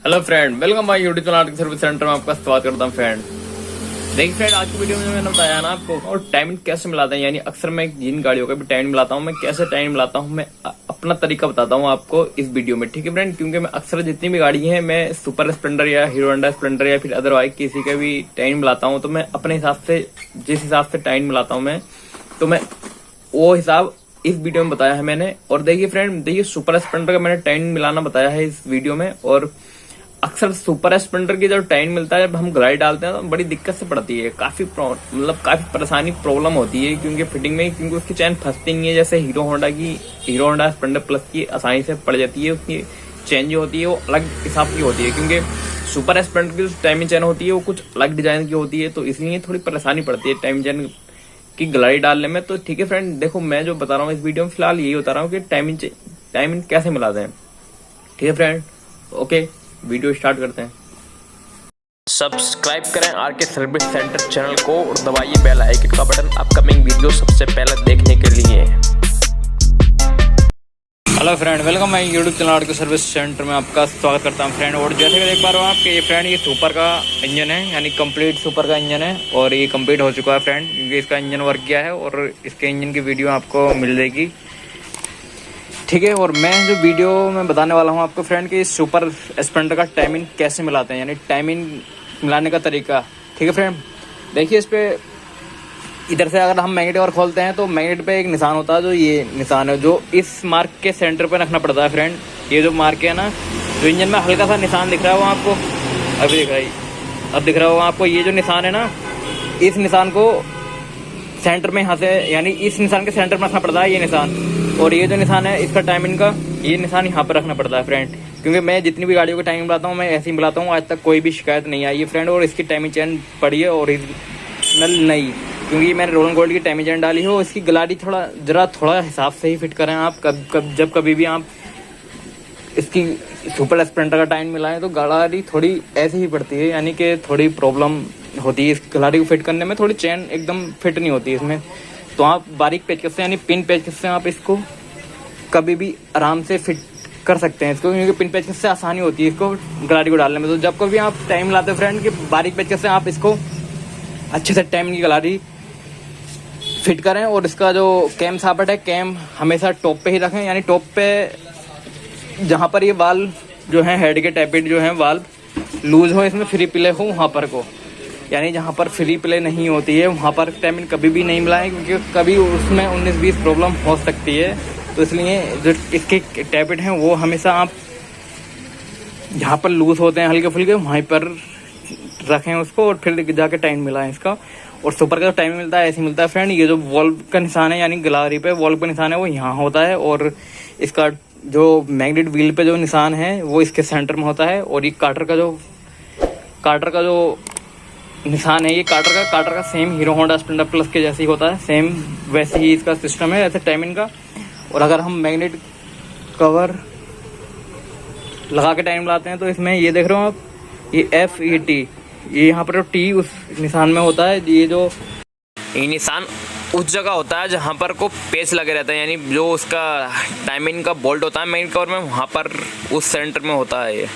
Hello friend, welcome my YouTube channel RK service centre में आपका स्वागत करता हूँ। फ्रेंड देखिए फ्रेंड, आज की वीडियो में मैंने बताया ना आपको और टाइमिंग कैसे मिलाते हैं, यानी अक्सर मैं जिन गाड़ियों का भी टाइम मिलाता हूँ, मैं कैसे टाइम मिलाता हूँ, मैं अपना तरीका बताता हूँ आपको इस वीडियो में। ठीक है फ्रेंड, क्योंकि मैं अक्सर जितनी भी गाड़ी है, मैं सुपर स्प्लेंडर या हीरो होंडा स्प्लेंडर या फिर अदरवाइज किसी का भी टाइम मिलाता हूँ, तो मैं अपने हिसाब से जिस हिसाब से टाइम मिलाता हूँ मैं, तो मैं वो हिसाब इस वीडियो में बताया है मैंने। और देखिए फ्रेंड, देखिए सुपर स्प्लेंडर का मैंने टाइम मिलाना बताया है इस वीडियो में। और अक्सर सुपर स्प्लेंडर की जब टाइम मिलता है, जब हम गलाई डालते हैं तो बड़ी दिक्कत से पड़ती है, काफी परेशानी प्रॉब्लम होती है, क्योंकि फिटिंग में, क्योंकि उसकी चैन फंसती नहीं है। जैसे हीरो होंडा स्प्लेंडर प्लस की आसानी से पड़ जाती है, उसकी चैन जो होती है वो अलग हिसाब की होती है, क्योंकि सुपर स्प्लेंडर की टाइमिंग चैन होती है वो कुछ अलग डिजाइन की होती है, तो इसलिए थोड़ी परेशानी पड़ती है टाइम चैन की गलाई डालने में। तो ठीक है फ्रेंड, देखो मैं जो बता रहा हूँ इस वीडियो में फिलहाल यही बता रहा हूँ कि टाइमिंग कैसे मिलाते हैं। ठीक है फ्रेंड, ओके वीडियो स्टार्ट करते हैं। सब्सक्राइब करें आरके सर्विस सेंटर चैनल को और दबाइए बेल आइकन का बटन अपकमिंग वीडियो सबसे पहले देखने के लिए। Hello friend, welcome my YouTube channel RK service centre में आपका स्वागत करता हूं फ्रेंड। और जैसे कि देख पा रहे हो आप, ये फ्रेंड ये सुपर का इंजन है, यानी कंप्लीट सुपर का इंजन है, और ये कंप्लीट हो चुका है फ्रेंड, क्योंकि इसका इंजन वर्क किया है और इसके इंजन की वीडियो आपको मिल जाएगी। ठीक है, और मैं जो वीडियो में बताने वाला हूँ आपको फ्रेंड कि सुपर स्प्लेंडर का टाइमिंग कैसे मिलाते हैं, यानी टाइमिंग मिलाने का तरीका। ठीक है फ्रेंड, देखिए इस पे इधर से अगर हम मैग्नेट और खोलते हैं तो मैग्नेट पे एक निशान होता है, जो ये निशान है जो इस मार्क के सेंटर पे रखना पड़ता है फ्रेंड। ये जो मार्क है ना, जो इंजन में हल्का सा निशान दिख रहा है वो आपको अभी दिख रहा है, अब दिख रहा होगा आपको। ये जो निशान है ना, इस निशान को सेंटर में यहाँ से, यानी इस निशान के सेंटर में रखना पड़ता है ये निशान। और ये जो निशान है इसका टाइमिंग का, ये निशान यहाँ पर रखना पड़ता है फ्रेंड, क्योंकि मैं जितनी भी गाड़ियों का टाइमिंग मिलाता हूँ मैं ऐसे ही मिलाता हूँ, आज तक कोई भी शिकायत नहीं आई है फ्रेंड। और इसकी टाइमिंग चैन पड़ी है ओरिजिनल नहीं, क्योंकि मैंने रोलन गोल्ड की टाइमिंग चैन डाली हो। इसकी गलाड़ी थोड़ा हिसाब से ही फिट करें आप। जब कभी भी आप इसकी सुपर स्प्लेंडर का टाइम मिलाएं तो गलाड़ी थोड़ी ऐसी ही पड़ती है, यानी कि थोड़ी प्रॉब्लम होती है इस गलाड़ी को फिट करने में, थोड़ी चैन एकदम फिट नहीं होती है इसमें। तो आप बारीक पेचकस से, यानी पिन पेचकस से आप इसको कभी भी आराम से फिट कर सकते हैं इसको, क्योंकि पिन पेचकस से आसानी होती है इसको गलाड़ी को डालने में। तो जब कभी आप टाइम लाते हैं फ्रेंड कि बारीक पेचकस से आप इसको अच्छे से टाइम की गलाड़ी फिट करें। और इसका जो कैम सापट है, कैम हमेशा टॉप पे ही रखें, यानी टॉप पे जहाँ पर ये वाल्व जो है हेड के टैपिट जो है वाल्व लूज हो, इसमें फ्री प्ले हो वहाँ पर को, यानी जहाँ पर फ्री प्ले नहीं होती है वहाँ पर टाइमिंग कभी भी नहीं मिलाएं, क्योंकि कभी उसमें 19-20 प्रॉब्लम हो सकती है। तो इसलिए जो इसके टैपिट हैं वो हमेशा आप जहाँ पर लूज होते हैं हल्के फुल्के वहीं पर रखें उसको, और फिर जाके टाइम मिलाएं इसका। और सुपर का जो टाइम मिलता है ऐसे मिलता है फ्रेंड। ये जो वॉल्व का निशान है, यानी गलारी पे वॉल्व का निशान है वो यहाँ होता है, और इसका जो मैग्नेट व्हील पे जो निशान है वो इसके सेंटर में होता है। और ये काटर का जो निशान है, ये काटर का same hero Honda Splendor plus के जैसे ही होता है, सेम वैसे ही इसका सिस्टम है ऐसे टाइमिंग का। और अगर हम मैग्नेट कवर लगा के टाइम लाते हैं तो इसमें ये देख रहे हो आप, ये F ये T, ये यहाँ पर T उस निशान में होता है। ये निशान उस जगह होता है जहाँ पर को पेच लगे रहता है, यानी जो उसका टाइमिंग का बोल्ट होता है मैग्नेट कवर में, वहाँ पर उस सेंटर में होता है ये।